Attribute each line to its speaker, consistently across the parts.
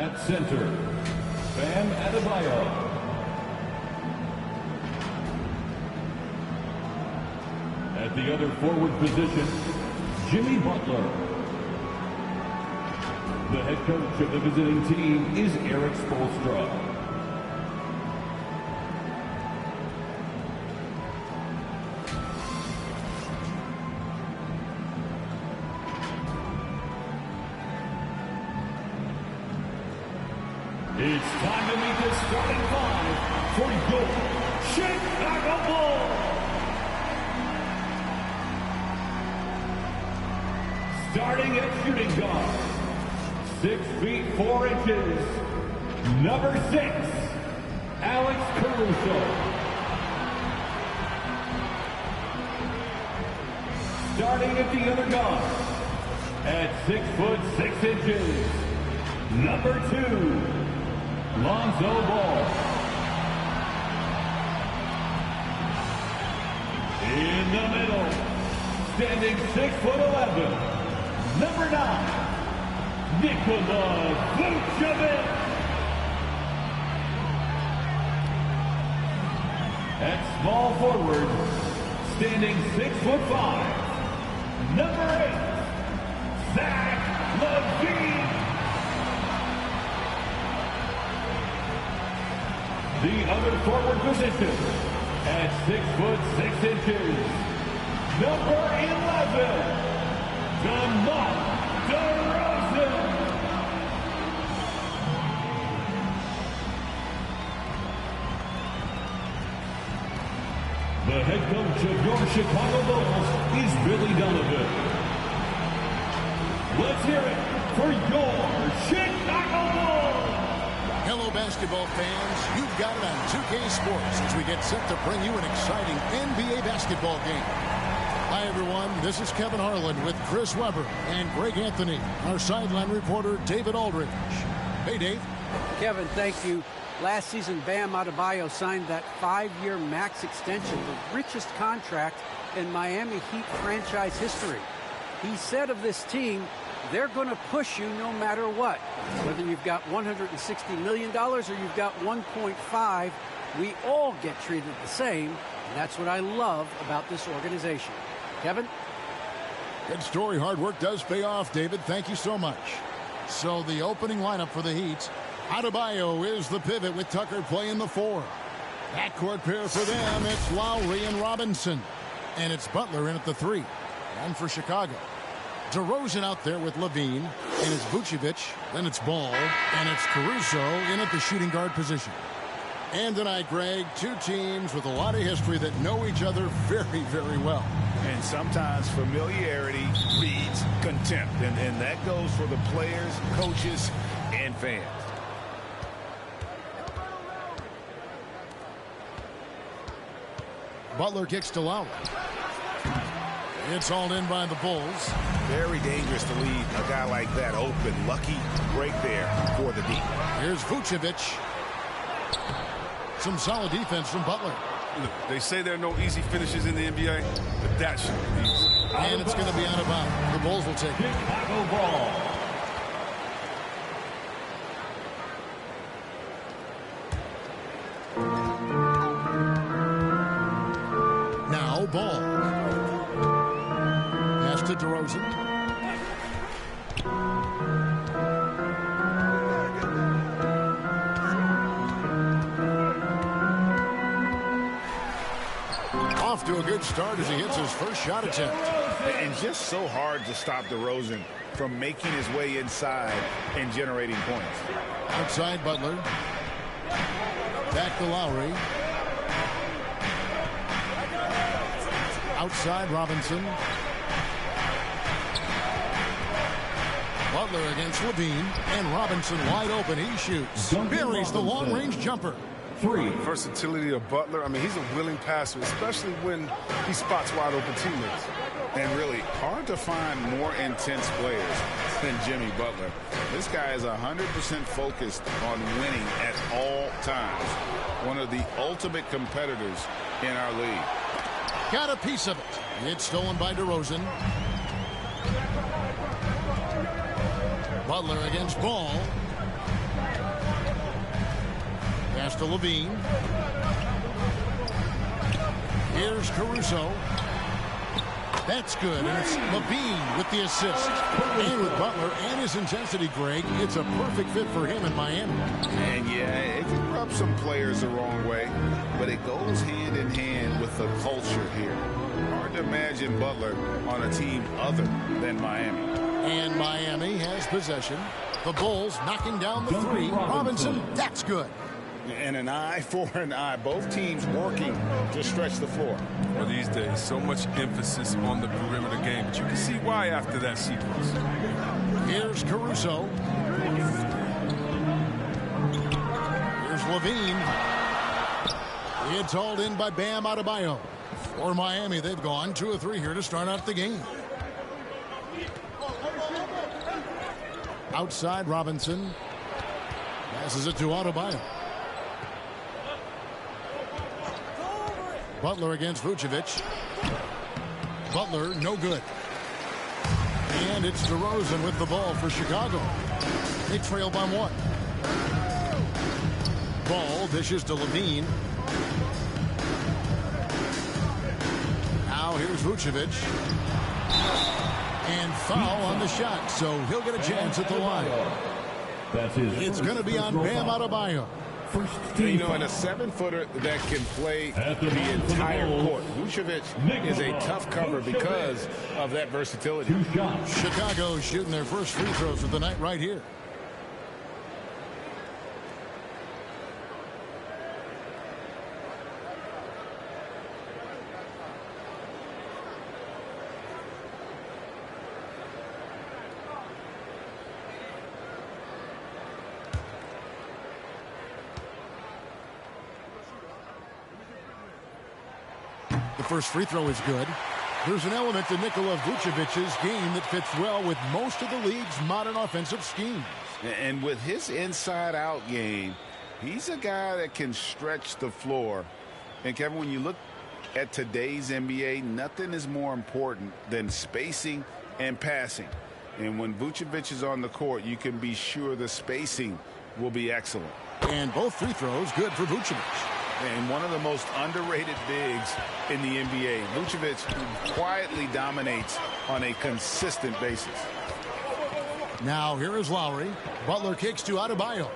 Speaker 1: At center, Bam Adebayo. At the other forward position, Jimmy Butler. The head coach of the visiting team is Erik Spoelstra. It's time to meet the starting five for your Chicago Bulls. Starting at shooting guard, 6 feet 4 inches, number 6, Alex Caruso. Starting at the other guard, at 6 foot 6 inches, number 2, Lonzo Ball. In the middle, standing 6 foot 11, number 9, Nikola Vucevic. At small forward, standing 6 foot 5, number 8, Zach LaVine. The other forward position, at 6 foot 6 inches, number 11, DeMar DeRozan. The head coach of your Chicago Bulls is Billy Donovan. Let's hear it for your Chicago Bulls.
Speaker 2: Hello, basketball fans. You've got it on 2K Sports as we get set to bring you an exciting NBA basketball game. Hi, everyone. This is Kevin Harlan with Chris Webber and Greg Anthony, our sideline reporter, David Aldridge. Hey, Dave.
Speaker 3: Kevin, thank you. Last season, Bam Adebayo signed that 5-year max extension, the richest contract in Miami Heat franchise history. He said of this team, they're going to push you no matter what. Whether you've got $160 million or you've got 1.5, we all get treated the same, and that's what I love about this organization. Kevin?
Speaker 2: Good story. Hard work does pay off, David. Thank you so much. So the opening lineup for the Heat, Adebayo is the pivot with Tucker playing the 4. Backcourt pair for them, it's Lowry and Robinson. And it's Butler in at the 3. And for Chicago, DeRozan out there with LaVine, and it's Vucevic, then it's Ball, and it's Caruso in at the shooting guard position. And tonight, Greg, two teams with a lot of history that know each other very, very well.
Speaker 4: And sometimes familiarity breeds contempt, and that goes for the players, coaches, and fans.
Speaker 2: Butler kicks to Lowry. It's all in by the Bulls.
Speaker 4: Very dangerous to leave a guy like that open. Lucky break there for the D.
Speaker 2: Here's Vucevic. Some solid defense from Butler.
Speaker 5: Look, they say there are no easy finishes in the NBA, but that should be easy.
Speaker 2: And it's going to be out of bounds. The Bulls will take it.
Speaker 1: Chicago ball.
Speaker 2: Now Ball. Pass to DeRozan. Off to a good start as he hits his first shot attempt.
Speaker 4: And just so hard to stop DeRozan from making his way inside and generating points.
Speaker 2: Outside Butler. Back to Lowry. Outside Robinson. Butler against LaVine. And Robinson wide open. He shoots. Buries the long-range jumper.
Speaker 5: Versatility of Butler. I mean, he's a willing passer, especially when he spots wide open teammates.
Speaker 4: And really hard to find more intense players than Jimmy Butler. This guy is 100% focused on winning at all times. One of the ultimate competitors in our league.
Speaker 2: Got a piece of it. It's stolen by DeRozan. Butler against Ball. Pass to Levine. Here's Caruso. That's good, and it's Levine with the assist. And with Butler and his intensity, Greg, it's a perfect fit for him in Miami.
Speaker 4: And yeah, it can rub some players the wrong way, but it goes hand in hand with the culture here. Hard to imagine Butler on a team other than Miami.
Speaker 2: And Miami has possession. The Bulls knocking down the three. Robinson, that's good.
Speaker 4: And an eye for an eye. Both teams working to stretch the floor.
Speaker 5: Well, these days, so much emphasis on the perimeter game, but you can see why after that sequence.
Speaker 2: Here's Caruso. Here's Levine. It's hauled in by Bam Adebayo. For Miami, they've gone 2 of 3 here to start out the game. Outside, Robinson. Passes it to Adebayo. Butler against Vucevic. Butler, no good. And it's DeRozan with the ball for Chicago. They trail by 1. Ball dishes to Levine. Now here's Vucevic. And foul on the shot, so he'll get a chance at the line. It's going to be on Bam Adebayo.
Speaker 4: You know, in a 7-footer that can play the entire court, Vucevic is a tough cover because of that versatility.
Speaker 2: Chicago shooting their first free throws of the night right here. The first free throw is good. There's an element to Nikola Vucevic's game that fits well with most of the league's modern offensive schemes.
Speaker 4: And with his inside-out game, he's a guy that can stretch the floor. And, Kevin, when you look at today's NBA, nothing is more important than spacing and passing. And when Vucevic is on the court, you can be sure the spacing will be excellent.
Speaker 2: And both free throws good for Vucevic.
Speaker 4: And one of the most underrated bigs in the NBA. Vucevic quietly dominates on a consistent basis.
Speaker 2: Now here is Lowry. Butler kicks to Adebayo.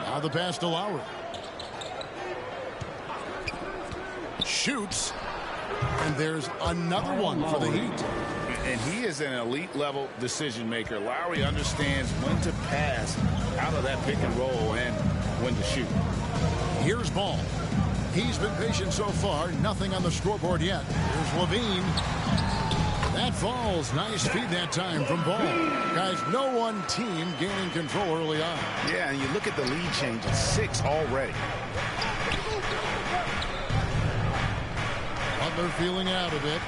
Speaker 2: Now the pass to Lowry. Shoots. And there's another one for the Heat.
Speaker 4: And he is an elite level decision maker. Lowry understands when to pass out of that pick and roll and when to shoot.
Speaker 2: Here's Ball. He's been patient so far. Nothing on the scoreboard yet. Here's Levine. That falls. Nice feed that time from Ball. Guys, no one team gaining control early on.
Speaker 4: Yeah, and you look at the lead change. It's 6 already.
Speaker 2: Butler feeling out a bit.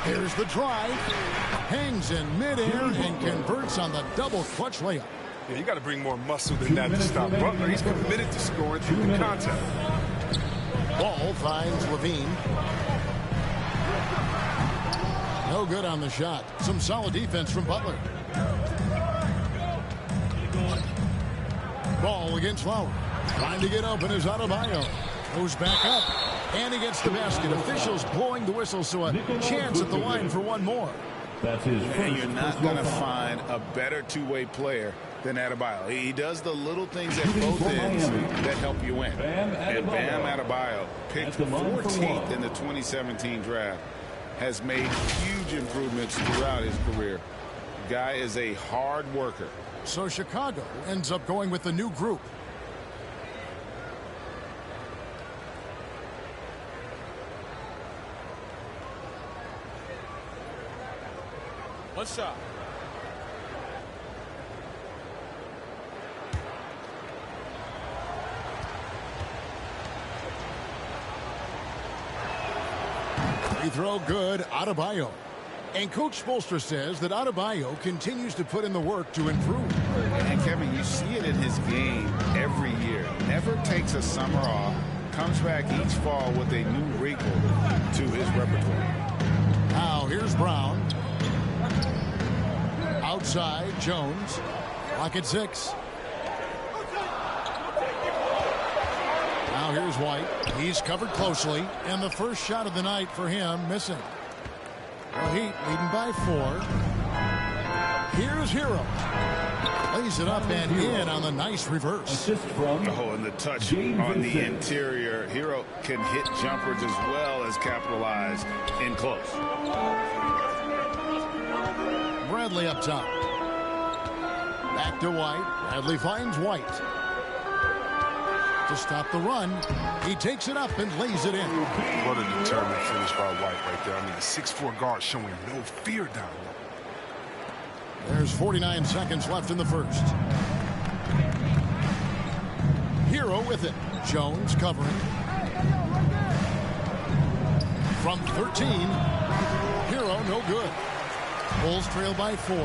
Speaker 2: Here's the drive. Hangs in midair and converts on the double clutch layup.
Speaker 5: Yeah, you got to bring more muscle than that to stop Butler. He's committed to scoring through the contact.
Speaker 2: Ball finds Levine. No good on the shot. Some solid defense from Butler. Ball against Lowry. Trying to get open is Adebayo. Goes back up. And he gets the basket. Officials blowing the whistle, so a chance at the line for one more.
Speaker 1: That's his first.
Speaker 4: And you're not going to find a better two-way player than Adebayo. He does the little things at both ends that help you win. And Bam Adebayo, picked 14th in the 2017 draft, has made huge improvements throughout his career. Guy is a hard worker.
Speaker 2: So Chicago ends up going with the new group.
Speaker 5: One shot.
Speaker 2: Free throw good, Adebayo. And Coach Spoelstra says that Adebayo continues to put in the work to improve.
Speaker 4: And Kevin, you see it in his game every year. Never takes a summer off. Comes back each fall with a new wrinkle to his repertoire.
Speaker 2: Now here's Brown. Outside, Jones. Clock at 6. Now here's White. He's covered closely, and the first shot of the night for him missing. The Heat leading by 4. Here's Hero. Lays it up and in on the nice reverse.
Speaker 1: Assist from
Speaker 4: and the touch
Speaker 1: James
Speaker 4: on the
Speaker 1: Vincent.
Speaker 4: interior. Hero can hit jumpers as well as capitalize in close.
Speaker 2: Bradley up top. Back to White. Bradley finds White. To stop the run, he takes it up and lays it in.
Speaker 5: What a determined finish by White right there. I mean, the 6'4" guard showing no fear down low.
Speaker 2: There's 49 seconds left in the first. Hero with it. Jones covering. From 13. Hero no good. Bulls trail by 4.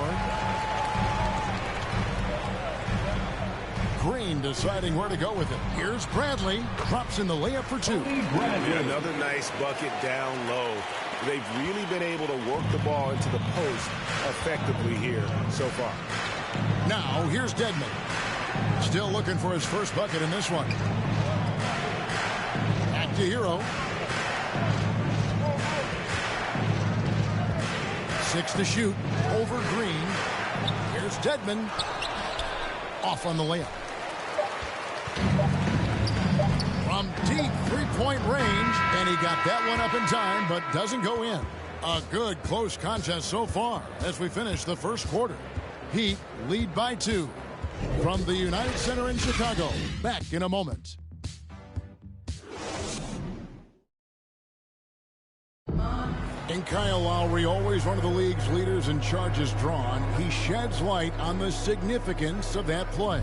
Speaker 2: Green deciding where to go with it. Here's Bradley. Drops in the layup for 2.
Speaker 6: Yeah, another nice bucket down low. They've really been able to work the ball into the post effectively here so far.
Speaker 2: Now here's Dedmon. Still looking for his first bucket in this one. Back to Hero. 6 to shoot. Over Green. Here's Dedmon. Off on the layup. From deep three-point range, and he got that one up in time, but doesn't go in. A good close contest so far as we finish the first quarter. Heat lead by 2. From the United Center in Chicago. Back in a moment. And Kyle Lowry, always one of the league's leaders in charges drawn, he sheds light on the significance of that play.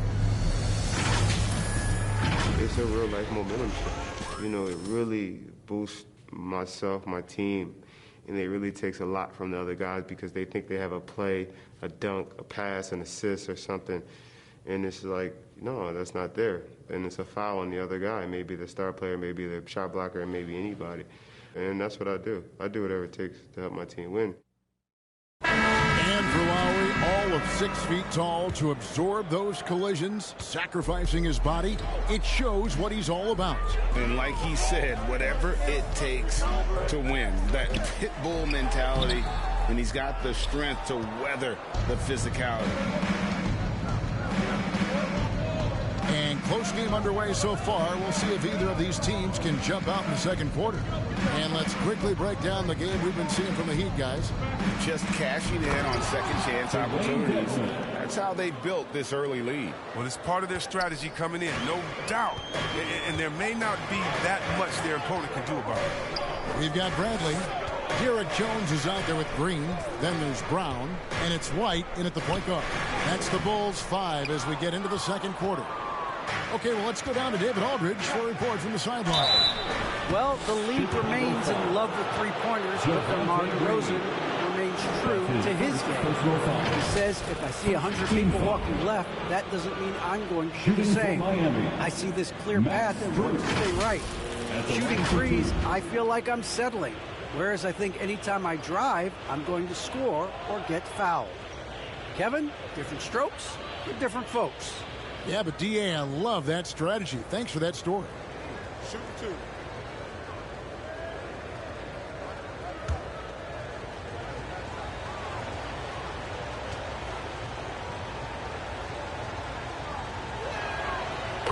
Speaker 7: It's a real life momentum shift. You know, it really boosts myself, my team, and it really takes a lot from the other guys because they think they have a play, a dunk, a pass, an assist or something, and it's like, no, that's not there. And it's a foul on the other guy, maybe the star player, maybe the shot blocker, and maybe anybody. And that's what I do. I do whatever it takes to help my team win.
Speaker 2: And for Lowry, all of 6 feet tall, to absorb those collisions, sacrificing his body, it shows what he's all about.
Speaker 4: And like he said, whatever it takes to win, that pit bull mentality, and he's got the strength to weather the physicality.
Speaker 2: And close game underway so far. We'll see if either of these teams can jump out in the second quarter. And let's quickly break down the game we've been seeing from the Heat, guys.
Speaker 4: Just cashing in on second chance opportunities. That's how they built this early lead.
Speaker 5: Well, it's part of their strategy coming in, no doubt. And there may not be that much their opponent can do about it.
Speaker 2: We've got Bradley. Derek Jones is out there with Green. Then there's Brown. And it's White in at the point guard. That's the Bulls 5 as we get into the second quarter. Okay, well, let's go down to David Aldridge for a report from the sideline.
Speaker 3: Well, the league remains in love with three-pointers, but DeMar DeRozan remains true to his game. He says, if I see 100 people walking left, that doesn't mean I'm going to do the same. I see this clear path and want to stay right. Shooting threes, I feel like I'm settling. Whereas I think anytime I drive, I'm going to score or get fouled. Kevin, different strokes for different folks.
Speaker 2: Yeah, but D.A., I love that strategy. Thanks for that story.
Speaker 5: Shoot the 2.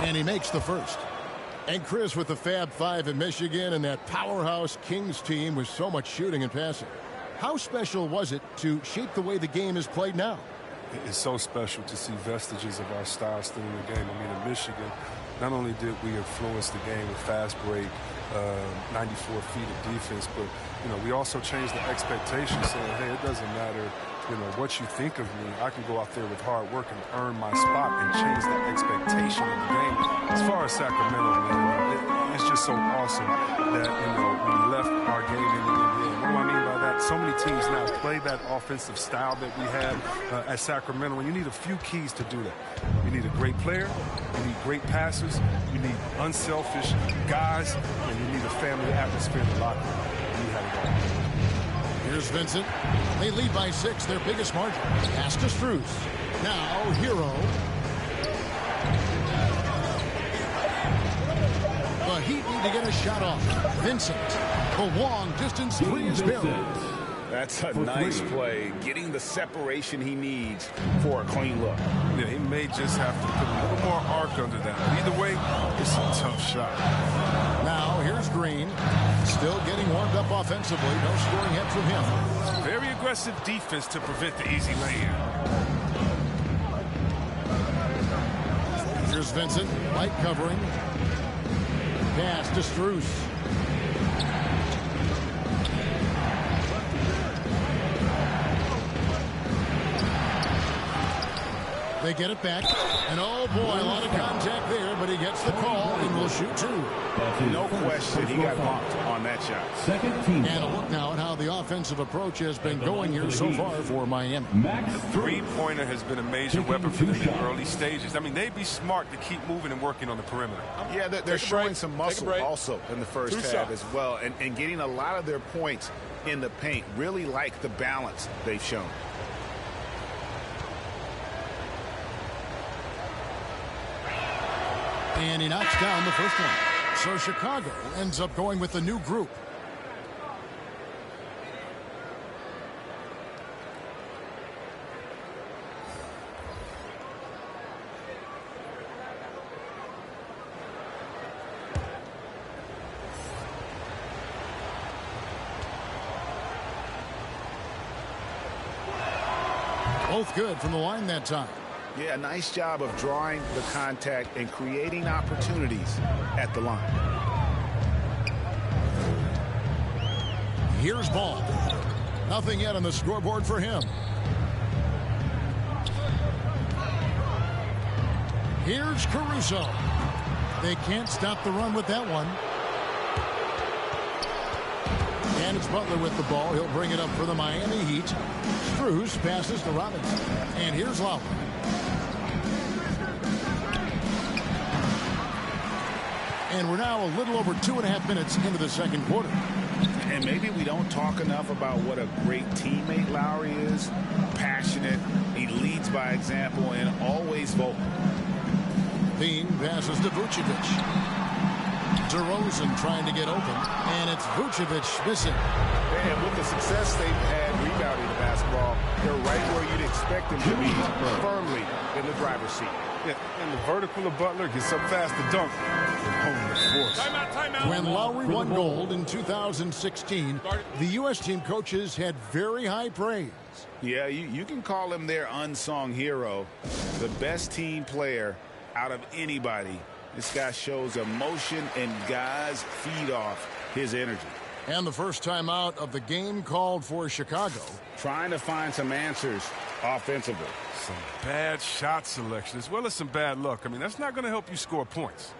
Speaker 2: And he makes the first. And Chris with the Fab Five in Michigan and that powerhouse Kings team with so much shooting and passing. How special was it to shape the way the game is played now?
Speaker 5: It's so special to see vestiges of our style still in the game. I mean, in Michigan, not only did we influence the game with fast break, 94 feet of defense, but, you know, we also changed the expectation, saying, hey, it doesn't matter, you know, what you think of me. I can go out there with hard work and earn my spot and change the expectation of the game. As far as Sacramento, man, it's just so awesome that, you know, we left our game in the NBA. What do I mean by that? So many teams now play that offensive style that we had at Sacramento, and you need a few keys to do that. You need a great player, you need great passers, you need unselfish guys, and you need a family atmosphere in the locker room. You have it all.
Speaker 2: Here's Vincent. They lead by 6, their biggest margin. Pass to Strus. Now, Hero. The Heat need to get a shot off. Vincent. The long distance three is buried.
Speaker 4: That's a nice play, getting the separation he needs for a clean look.
Speaker 5: Yeah, he may just have to put a little more arc under that. Either way, it's a tough shot.
Speaker 2: Now here's Green. Still getting warmed up offensively. No scoring hit from him.
Speaker 5: Very aggressive defense to prevent the easy lay-in.
Speaker 2: Here's Vincent. Light covering. Pass to Strus. They get it back. And oh boy, a lot of contact there, but he gets the call and will shoot two.
Speaker 4: No question, he got bumped on that shot.
Speaker 1: Second team.
Speaker 2: And a look now at how the offensive approach has been going here so far for Miami.
Speaker 1: Max
Speaker 5: Three-pointer has been a major weapon for them in the early stages. I mean, they'd be smart to keep moving and working on the perimeter.
Speaker 4: Yeah, they're showing some muscle also in the first half as well, and getting a lot of their points in the paint. Really like the balance they've shown.
Speaker 2: And he knocks down the first one. So Chicago ends up going with the new group. Both good from the line that time.
Speaker 4: Yeah, nice job of drawing the contact and creating opportunities at the line.
Speaker 2: Here's Ball. Nothing yet on the scoreboard for him. Here's Caruso. They can't stop the run with that one. And it's Butler with the ball. He'll bring it up for the Miami Heat. Strus passes to Robinson. And here's Lowry. And we're now a little over 2.5 minutes into the second quarter.
Speaker 4: And maybe we don't talk enough about what a great teammate Lowry is. Passionate. He leads by example and always vocal.
Speaker 2: Bean passes to Vucevic. DeRozan trying to get open. And it's Vucevic missing.
Speaker 4: And with the success they've had rebounding the basketball, they're right where you'd expect them to be, firmly in the driver's seat.
Speaker 5: Yeah, and the vertical of Butler gets up fast to dunk.
Speaker 2: When Lowry won gold in 2016, the U.S. team coaches had very high praise.
Speaker 4: Yeah, you can call him their unsung hero, the best team player out of anybody. This guy shows emotion, and guys feed off his energy.
Speaker 2: And the first time out of the game called for Chicago.
Speaker 4: Trying to find some answers offensively.
Speaker 5: Some bad shot selection as well as some bad luck. I mean, that's not going to help you score points.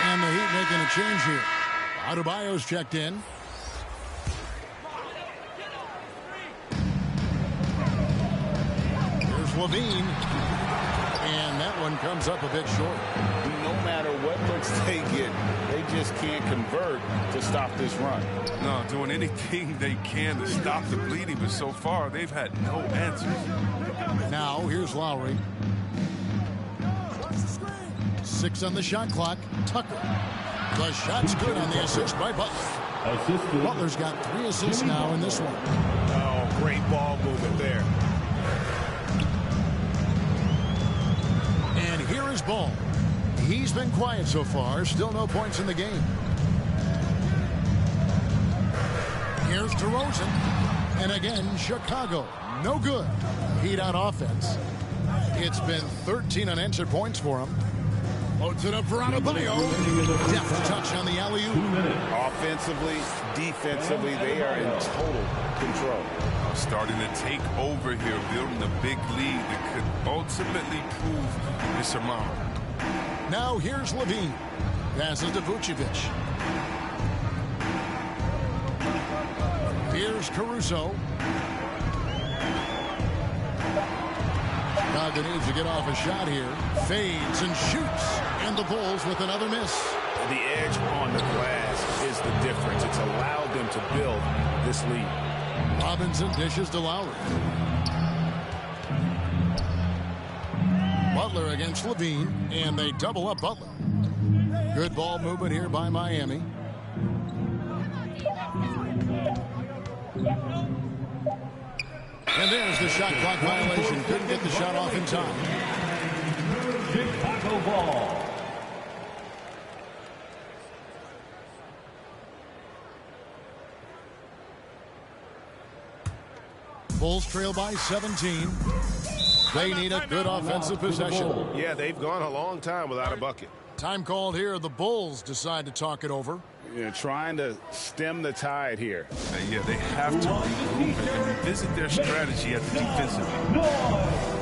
Speaker 2: And the Heat making a change here. Adebayo's checked in. Here's Levine. And that one comes up a bit short.
Speaker 4: No matter what looks they get, they just can't convert to stop this run.
Speaker 5: No, doing anything they can to stop the bleeding, but so far they've had no answers.
Speaker 2: Now here's Lowry. 6 on the shot clock. Tucker. The shot's good on the assist by Butler. Butler's got 3 assists now in this one.
Speaker 4: Oh, great ball movement there.
Speaker 2: And here is Ball. He's been quiet so far. Still no points in the game. Here's DeRozan. And again, Chicago. No good. Heat on offense. It's been 13 unanswered points for him. Loads it up for Adebayo. Deft touch on the alley-oop.
Speaker 4: Offensively, defensively, they are in total control.
Speaker 5: Starting to take over here, building a big lead that could ultimately prove insurmountable.
Speaker 2: Now here's Levine. Passes to Vucevic. Here's Caruso. Brogdon needs to get off a shot here. Fades and shoots. And the Bulls with another miss.
Speaker 4: The edge on the glass is the difference. It's allowed them to build this lead.
Speaker 2: Robinson dishes to Lowry. Butler against Levine, and they double up Butler. Good ball movement here by Miami. And there's the shot clock violation. Couldn't get the shot off in time.
Speaker 1: Chicago ball.
Speaker 2: Bulls trail by 17. They need a good offensive possession.
Speaker 6: Yeah, they've gone a long time without a bucket.
Speaker 2: Time called here. The Bulls decide to talk it over.
Speaker 4: Trying to stem the tide here.
Speaker 5: Yeah, they have to regroup and revisit their strategy at the defensive end.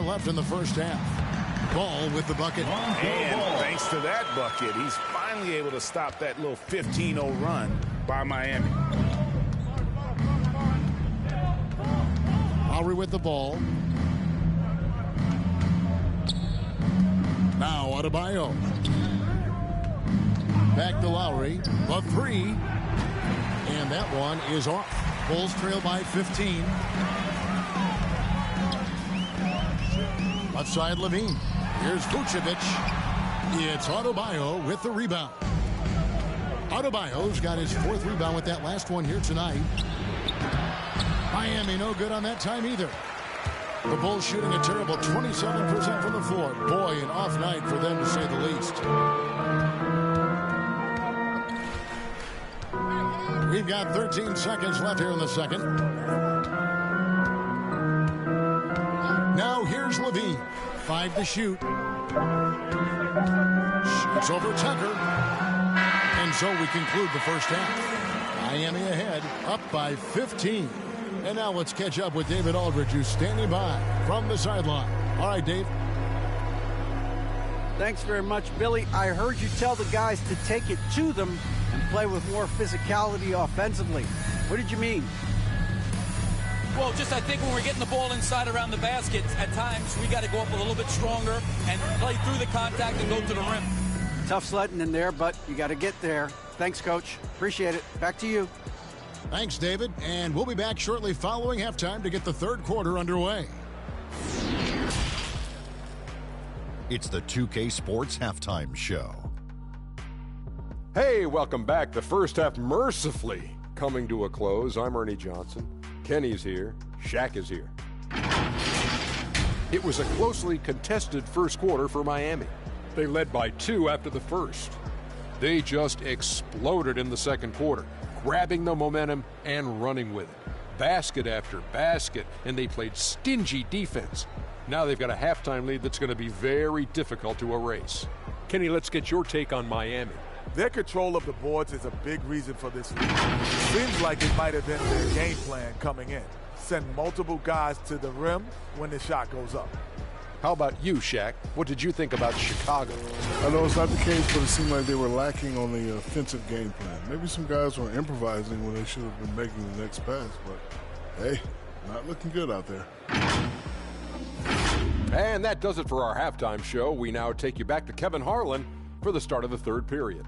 Speaker 2: Left in the first half. Ball with the bucket.
Speaker 4: And thanks to that bucket, he's finally able to stop that little 15-0 run by Miami.
Speaker 2: Lowry with the ball. Now Adebayo. Back to Lowry. The three. And that one is off. Bulls trail by 15. Left side Levine. Here's Vucevic. It's Adebayo with the rebound. Adebayo's got his fourth rebound with that last one here tonight. Miami no good on that time either. The Bulls shooting a terrible 27% from the floor. Boy, an off night for them to say the least. We've got 13 seconds left here in the second. Now here's Levine. 5 to shoot. Shoots over Tucker. And so we conclude the first half. Miami ahead, up by 15. And now let's catch up with David Aldridge, who's standing by from the sideline. All right, Dave.
Speaker 3: Thanks very much, Billy. I heard you tell the guys to take it to them and play with more physicality offensively. What did you mean?
Speaker 8: Well, just I think when we're getting the ball inside around the basket, at times we got to go up a little bit stronger and play through the contact and go to the rim.
Speaker 3: Tough sledding in there, but you got to get there. Thanks, Coach. Appreciate it. Back to you.
Speaker 2: Thanks, David. And we'll be back shortly following halftime to get the third quarter underway.
Speaker 9: It's the 2K Sports Halftime Show.
Speaker 10: Hey, welcome back. The first half mercifully coming to a close. I'm Ernie Johnson. Kenny's here. Shaq is here. It was a closely contested first quarter for Miami. They led by 2 after the first. They just exploded in the second quarter, grabbing the momentum and running with it. Basket after basket, and they played stingy defense. Now they've got a halftime lead that's going to be very difficult to erase. Kenny, let's get your take on Miami.
Speaker 11: Their control of the boards is a big reason for this lead. Seems like it might have been their game plan coming in. send multiple guys to the rim when the shot goes up.
Speaker 10: How about you, Shaq? What did you think about Chicago?
Speaker 12: I know it's not the case, but it seemed like they were lacking on the offensive game plan. Maybe some guys were improvising when they should have been making the next pass, but hey, not looking good out there.
Speaker 10: And that does it for our halftime show. We now take you back to Kevin Harlan for the start of the third period.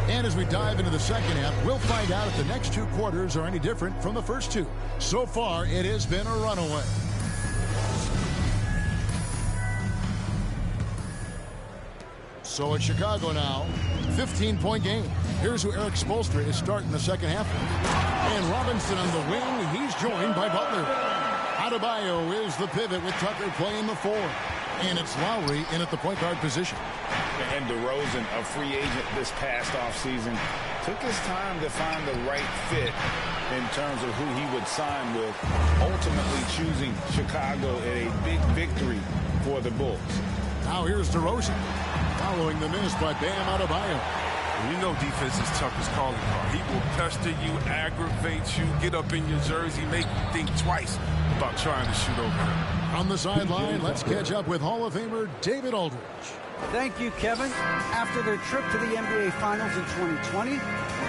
Speaker 2: And as we dive into the second half, we'll find out if the next two quarters are any different from the first two. So far, it has been a runaway. So it's Chicago now, 15-point game. Here's who Eric Spoelstra is starting the second half. And Robinson on the wing, he's joined by Butler. Adebayo is the pivot with Tucker playing the 4. And it's Lowry in at the point guard position.
Speaker 4: And DeRozan, a free agent this past offseason, took his time to find the right fit in terms of who he would sign with, ultimately choosing Chicago in a big victory for the Bulls.
Speaker 2: Now here's DeRozan, following the miss by Bam Adebayo.
Speaker 5: You know defense is Tucker's calling card. He will pester you, aggravate you, get up in your jersey, make you think twice about trying to shoot over him.
Speaker 2: On the sideline, let's catch up with Hall of Famer David Aldridge.
Speaker 3: Thank you, Kevin. After their trip to the NBA Finals in 2020,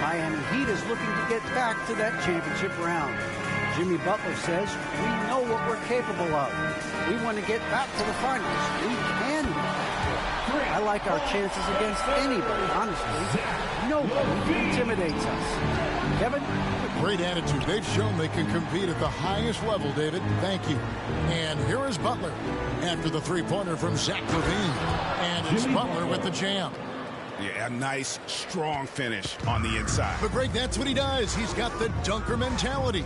Speaker 3: Miami Heat is looking to get back to that championship round. Jimmy Butler says, we know what we're capable of. We want to get back to the finals. We can do it. I like our chances against anybody, honestly. Nobody intimidates us. Kevin?
Speaker 2: Great attitude. They've shown they can compete at the highest level, David. Thank you. And here is Butler after the three-pointer from Zach LaVine. And it's Butler with the jam.
Speaker 4: Yeah, a nice, strong finish on the inside.
Speaker 2: But Greg, that's what he does. He's got the dunker mentality.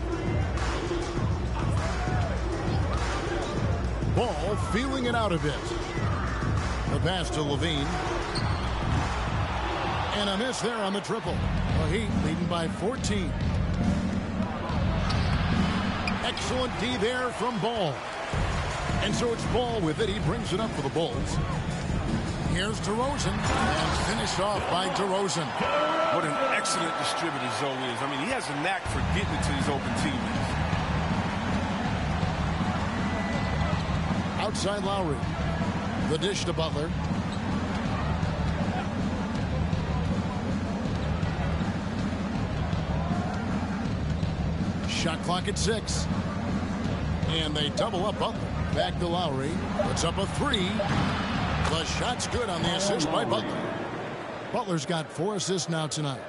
Speaker 2: Ball feeling it out a bit. The pass to LaVine. And a miss there on the triple. The Heat leading by 14. Excellent D there from Ball. And so it's Ball with it. He brings it up for the Bulls. Here's DeRozan. And finished off by DeRozan.
Speaker 5: What an excellent distributor Zoe is. I mean, he has a knack for getting it to his open teammates.
Speaker 2: Outside Lowry. The dish to Butler. Shot clock at 6. And they double up Butler. Back to Lowry. Puts up a 3. The shot's good on the assist by Butler. Butler's got 4 assists now tonight.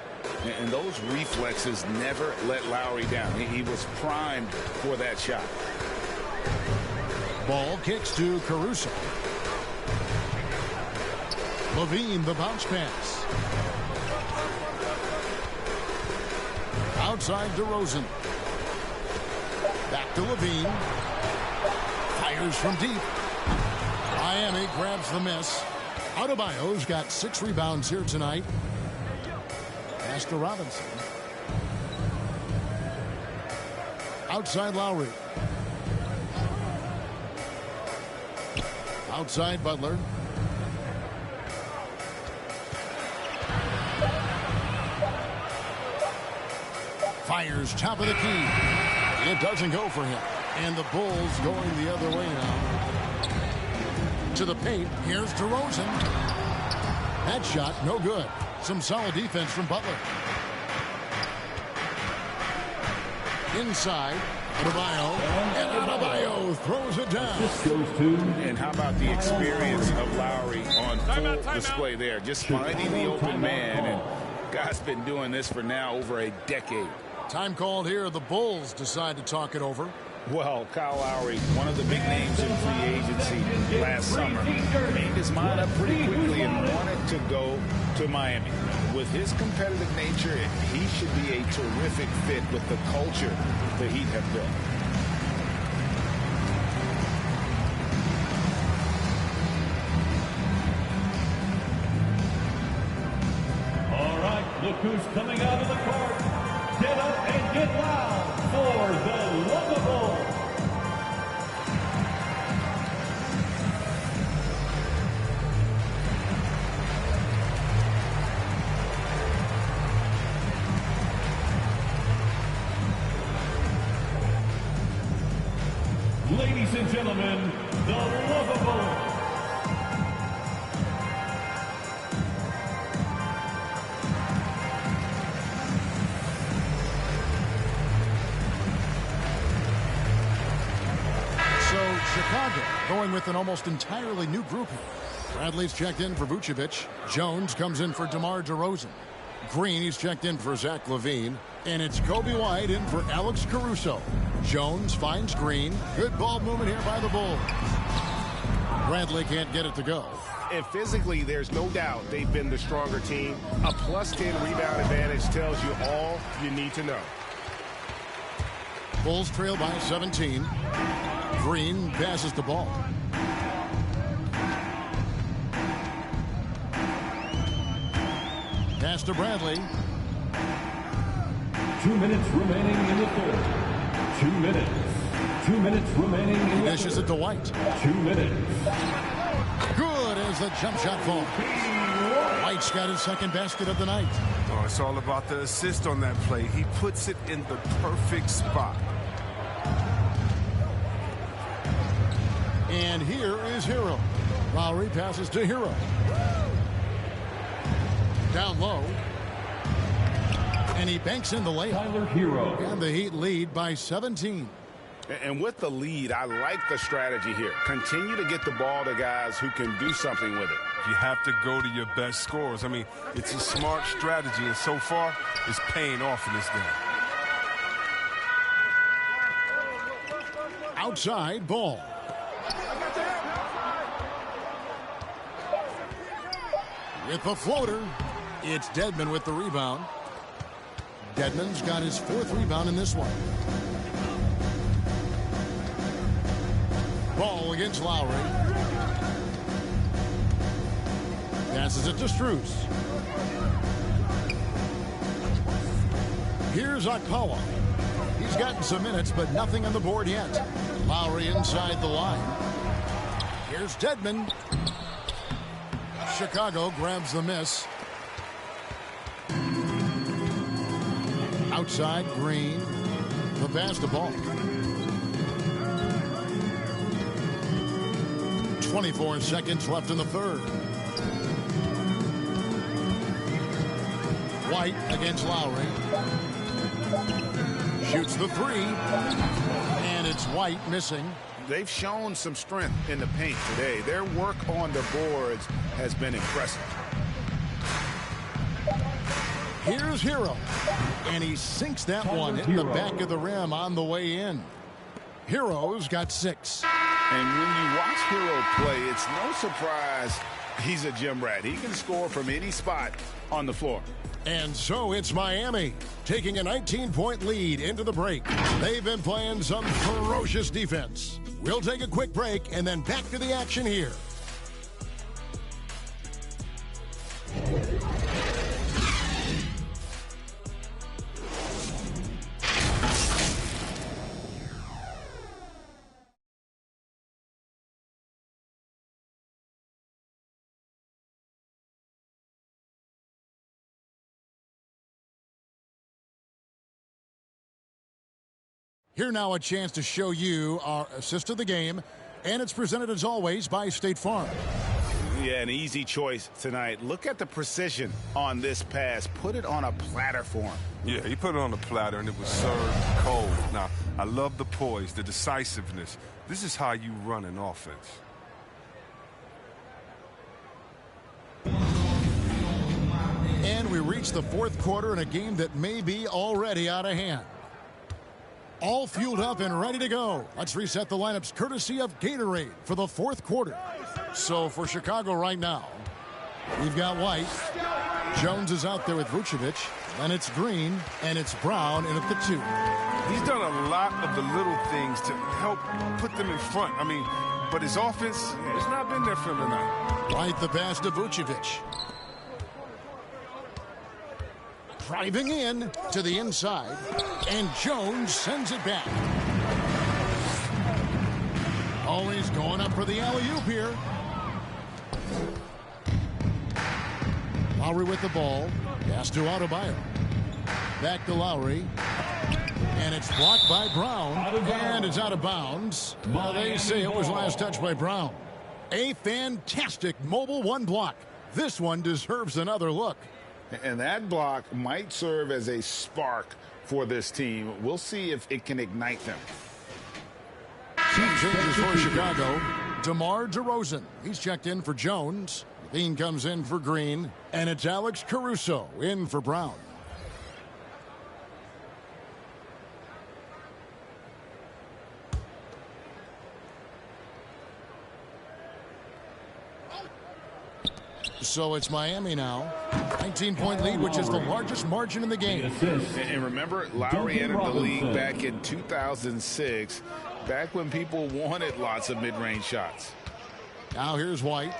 Speaker 4: And those reflexes never let Lowry down. He was primed for that shot.
Speaker 2: Ball kicks to Caruso. LaVine, the bounce pass. Outside DeRozan. Back to LaVine. Fires from deep. Miami grabs the miss. Adebayo's got 6 rebounds here tonight. Pass to Robinson. Outside Lowry. Outside Butler. Fires top of the key. It doesn't go for him. And the Bulls going the other way now. To the paint. Here's DeRozan. That shot, no good. Some solid defense from Butler. Inside. Adebayo. And Adebayo throws it down.
Speaker 4: And how about the experience of Lowry on full display there? Just finding the open man. And guy's been doing this for now over a decade.
Speaker 2: Time called here. The Bulls decide to talk it over.
Speaker 4: Well, Kyle Lowry, one of the big names in free agency last summer, made his mind up pretty quickly and wanted to go to Miami. With his competitive nature, he should be a terrific fit with the culture the Heat have built.
Speaker 1: All right, look who's coming out of the court. Get up and get loud for the Lovables. Ladies and gentlemen, the Lovable.
Speaker 2: So Chicago going with an almost entirely new group here. Bradley's checked in for Vucevic. Jones comes in for DeMar DeRozan. Green, he's checked in for Zach LaVine. And it's Kobe White in for Alex Caruso. Jones finds Green. Good ball movement here by the Bulls. Bradley can't get it to go.
Speaker 6: And physically, there's no doubt they've been the stronger team. A +10 rebound advantage tells you all you need to know.
Speaker 2: Bulls trail by 17. Green passes the ball. Pass to Bradley.
Speaker 1: 2 minutes remaining in the third. 2 minutes. 2 minutes remaining in the third.
Speaker 2: Dishes it to White.
Speaker 1: 2 minutes.
Speaker 2: Good as the jump shot falls. White's got his second basket of the night.
Speaker 5: Oh, it's all about the assist on that play. He puts it in the perfect spot.
Speaker 2: And here is Hero. Lowry passes to Hero. Down low. And he banks in the layup.
Speaker 1: Tyler Hero.
Speaker 2: And the Heat lead by 17.
Speaker 4: And with the lead, I like the strategy here. Continue to get the ball to guys who can do something with it.
Speaker 5: You have to go to your best scorers. I mean, it's a smart strategy, and so far, it's paying off in this game.
Speaker 2: Outside ball. With the floater, it's Dedmon with the rebound. Dedmon's got his 4th rebound in this one. Ball against Lowry. Passes it to Strus. Here's Akawa. He's gotten some minutes, but nothing on the board yet. Lowry inside the line. Here's Dedmon. Chicago grabs the miss. Outside, Green. The pass to ball. 24 seconds left in the third. White against Lowry. Shoots the 3. And it's White missing.
Speaker 4: They've shown some strength in the paint today. Their work on the boards has been impressive.
Speaker 2: Here's Hero. And he sinks that one in the back of the rim on the way in. Hero's got 6.
Speaker 4: And when you watch Hero play, it's no surprise he's a gym rat. He can score from any spot on the floor.
Speaker 2: And so it's Miami taking a 19-point lead into the break. They've been playing some ferocious defense. We'll take a quick break and then back to the action here. Here now a chance to show you our assist of the game, and it's presented as always by State Farm.
Speaker 4: Yeah, an easy choice tonight. Look at the precision on this pass. Put it on a platter for him.
Speaker 5: Yeah, he put it on a platter, and it was served cold. Now, I love the poise, the decisiveness. This is how you run an offense.
Speaker 2: And we reach the fourth quarter in a game that may be already out of hand. All fueled up and ready to go. Let's reset the lineups courtesy of Gatorade for the fourth quarter. So for Chicago right now, we've got White. Jones is out there with Vucevic. And it's Green. And it's Brown in at the 2.
Speaker 5: He's done a lot of the little things to help put them in front. I mean, but his offense has not been there for him tonight.
Speaker 2: White the pass to Vucevic. Driving in to the inside, and Jones sends it back. Always going up for the alley-oop here. Lowry with the ball. Pass to Adebayo. Back to Lowry. And And it's blocked by Brown. And it's out of bounds. Well, they say it was last touched by Brown. A fantastic mobile one block. This one deserves another look.
Speaker 4: And that block might serve as a spark for this team. We'll see if it can ignite them.
Speaker 2: Team changes for Chicago. DeMar DeRozan. He's checked in for Jones. Levine comes in for Green. And it's Alex Caruso in for Brown. So it's Miami now. 19-point lead, which is the largest margin in the game.
Speaker 4: And remember, Lowry entered the league back in 2006, back when people wanted lots of mid-range shots.
Speaker 2: Now here's White.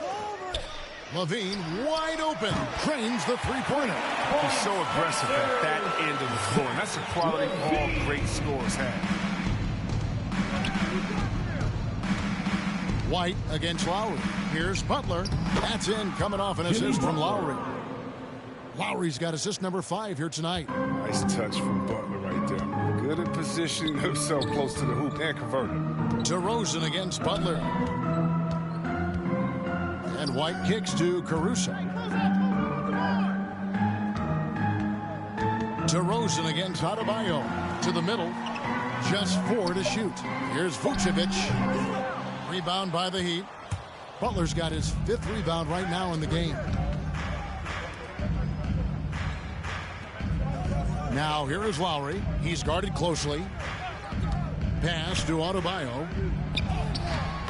Speaker 2: Levine wide open. Drains the three-pointer.
Speaker 5: He's so aggressive at that end of the floor. And that's a quality all great scorers have.
Speaker 2: White against Lowry. Here's Butler. That's in, coming off an assist from Lowry. Lowry's got assist number 5 here tonight.
Speaker 5: Nice touch from Butler right there. Good at positioning himself close to the hoop and converting.
Speaker 2: DeRozan against Butler. And White kicks to Caruso. DeRozan against Adebayo. To the middle. Just 4 to shoot. Here's Vucevic. Rebound by the Heat. Butler's got his 5th rebound right now in the game. Now here is Lowry. He's guarded closely. Pass to Adebayo.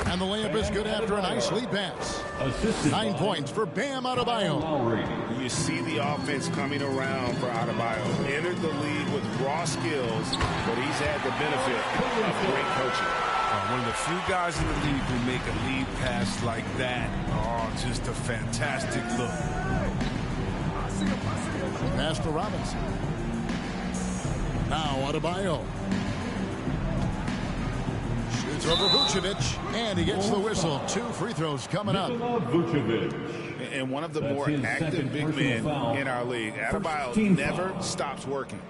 Speaker 2: And the layup is good after a nice lead pass. 9 points for Bam Adebayo.
Speaker 6: You see the offense coming around for Adebayo. Entered the league with raw skills, but he's had the benefit of great coaching.
Speaker 5: One of the few guys in the league who make a lead pass like that. Oh, just a fantastic look.
Speaker 2: Pass to Robinson. Now Adebayo. Shoots over Vucevic, and he gets the whistle. 2 free throws coming up.
Speaker 4: And one of the more active big men in our league. Adebayo never stops working.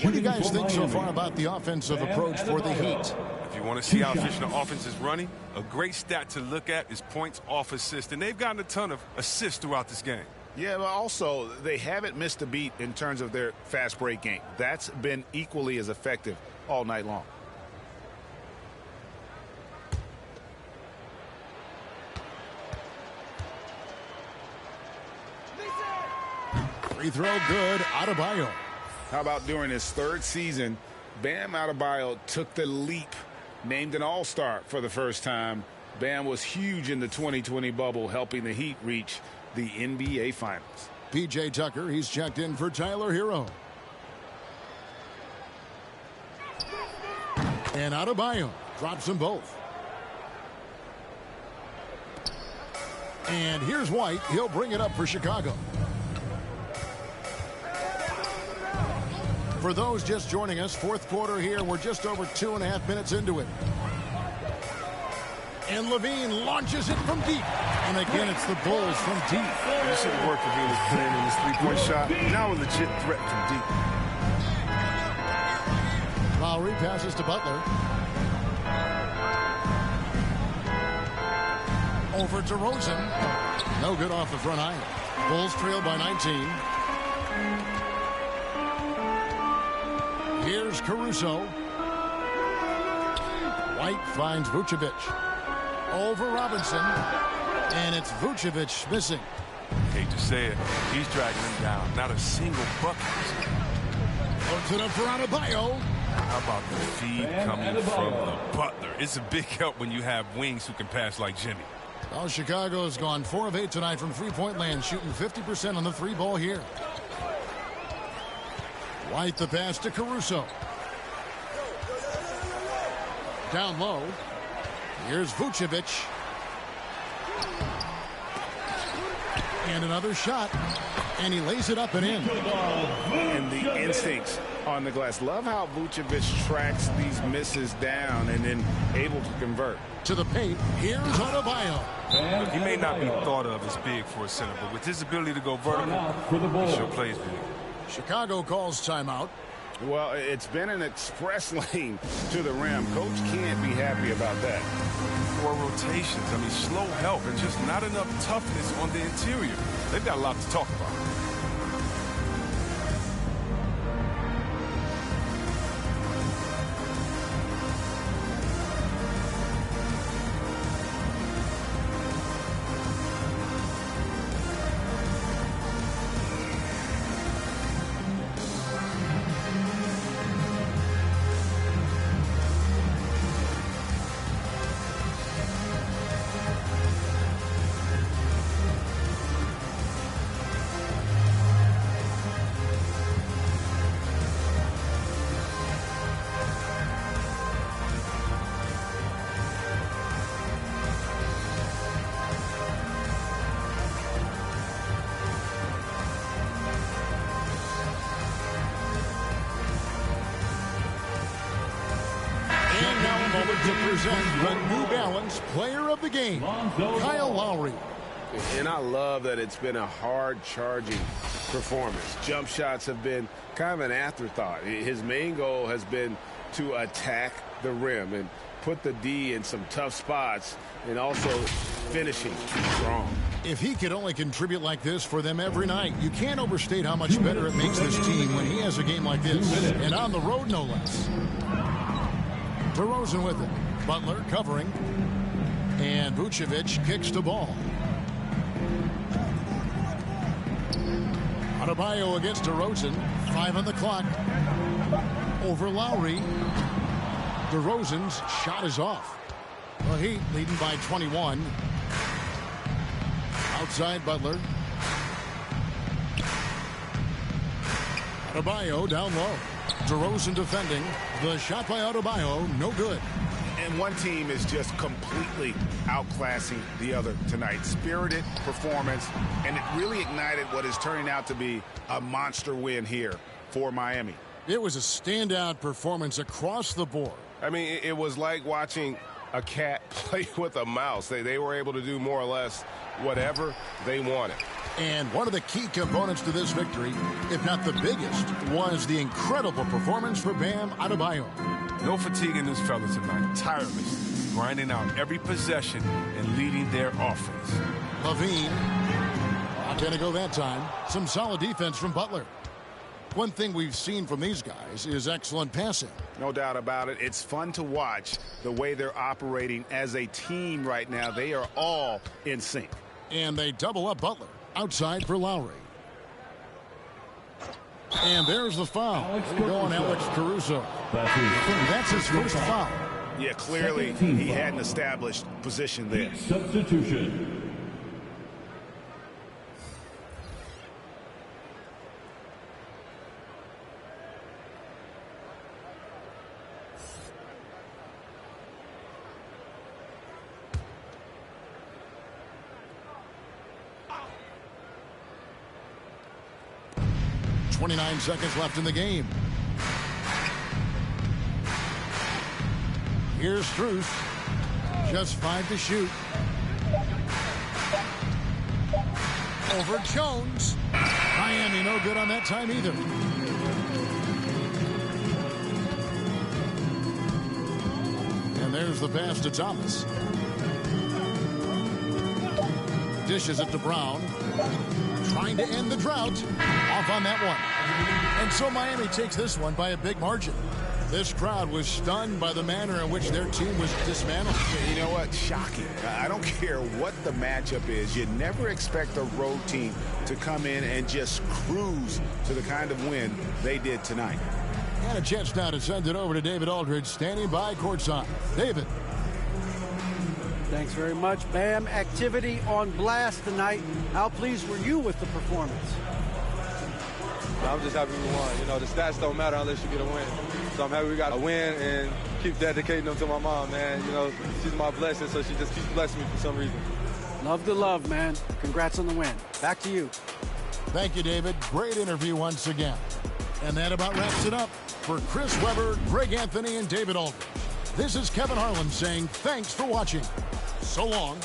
Speaker 2: What do you guys think so far about the offensive approach for the Heat?
Speaker 5: If you want to see how efficient the offense is running, a great stat to look at is points off assist. And they've gotten a ton of assists throughout this game.
Speaker 4: Yeah, but also they haven't missed a beat in terms of their fast break game. That's been equally as effective all night long.
Speaker 2: Free throw good. Adebayo.
Speaker 4: How about during his 3rd season, Bam Adebayo took the leap, named an all-star for the first time. Bam was huge in the 2020 bubble, helping the Heat reach the NBA Finals.
Speaker 2: P.J. Tucker, he's checked in for Tyler Hero. And Adebayo drops them both. And here's White. He'll bring it up for Chicago. For those just joining us, 4th quarter here. We're just over 2.5 minutes into it. And Levine launches it from deep. And again, it's the Bulls from deep.
Speaker 5: You see the work Levine is putting in his three-point shot. Now a legit threat from deep.
Speaker 2: Lowry passes to Butler. Over to DeRozan. No good off the front iron. Bulls trail by 19. Here's Caruso. White finds Vucevic. Over Robinson. And it's Vucevic missing.
Speaker 5: Hate to say it, he's dragging him down. Not a single bucket.
Speaker 2: Puts it up for Adebayo.
Speaker 5: How about the feed coming from the Butler? It's a big help when you have wings who can pass like Jimmy.
Speaker 2: Well, Chicago's gone 4 of 8 tonight from three-point land, shooting 50% on the 3-ball here. White the pass to Caruso. Down low. Here's Vucevic. And another shot. And he lays it up and in.
Speaker 4: And the instincts on the glass. Love how Vucevic tracks these misses down and then able to convert.
Speaker 2: To the paint, here's Adebayo.
Speaker 5: Look, he may not be thought of as big for a center, but with his ability to go vertical, he sure plays big.
Speaker 2: Chicago calls timeout.
Speaker 4: Well, it's been an express lane to the rim. Coach can't be happy about that.
Speaker 5: 4 rotations. I mean, slow help and just not enough toughness on the interior. They've got a lot to talk about.
Speaker 2: To present the New Balance Player of the Game, Kyle Lowry.
Speaker 6: And I love that it's been a hard-charging performance. Jump shots have been kind of an afterthought. His main goal has been to attack the rim and put the D in some tough spots and also finishing strong.
Speaker 2: If he could only contribute like this for them every night, you can't overstate how much better it makes this team when he has a game like this. And on the road, no less. DeRozan with it. Butler covering. And Vucevic kicks the ball. Adebayo against DeRozan. 5 on the clock. Over Lowry. DeRozan's shot is off. The Heat leading by 21. Outside Butler. Adebayo down low. DeRozan defending. The shot by Adebayo, no good.
Speaker 4: And one team is just completely outclassing the other tonight. Spirited performance, and it really ignited what is turning out to be a monster win here for Miami.
Speaker 2: It was a standout performance across the board.
Speaker 6: I mean, it was like watching a cat play with a mouse. They were able to do more or less whatever they wanted.
Speaker 2: And one of the key components to this victory, if not the biggest, was the incredible performance for Bam Adebayo.
Speaker 5: No fatigue in this fella tonight. Tireless, grinding out every possession and leading their offense.
Speaker 2: Levine, not going to go that time. Some solid defense from Butler. One thing we've seen from these guys is excellent passing.
Speaker 4: No doubt about it. It's fun to watch the way they're operating as a team right now. They are all in sync.
Speaker 2: And they double up Butler. Outside for Lowry. And there's the foul. Go on Alex Caruso. That's his first foul.
Speaker 4: Yeah, clearly he hadn't established position there.
Speaker 1: Substitution.
Speaker 2: .29 seconds left in the game. Here's Strus. Just 5 to shoot. Over Jones. Miami no good on that time either. And there's the pass to Thomas. Dishes it to Brown. Trying to end the drought. Off on that one. And so Miami takes this one by a big margin. This crowd was stunned by the manner in which their team was dismantled.
Speaker 4: You know what? Shocking. I don't care what the matchup is. You never expect a road team to come in and just cruise to the kind of win they did tonight.
Speaker 2: And a chance now to send it over to David Aldridge, standing by courtside. David.
Speaker 3: Thanks very much, Bam. Activity on blast tonight. How pleased were you with the performance?
Speaker 13: I'm just happy we won. You know, the stats don't matter unless you get a win. So I'm happy we got a win and keep dedicating them to my mom, man. You know, she's my blessing, so she just keeps blessing me for some reason.
Speaker 3: Love the love, man. Congrats on the win. Back to you.
Speaker 2: Thank you, David. Great interview once again. And that about wraps it up. For Chris Webber, Greg Anthony, and David Aldridge, this is Kevin Harlan saying thanks for watching. So long.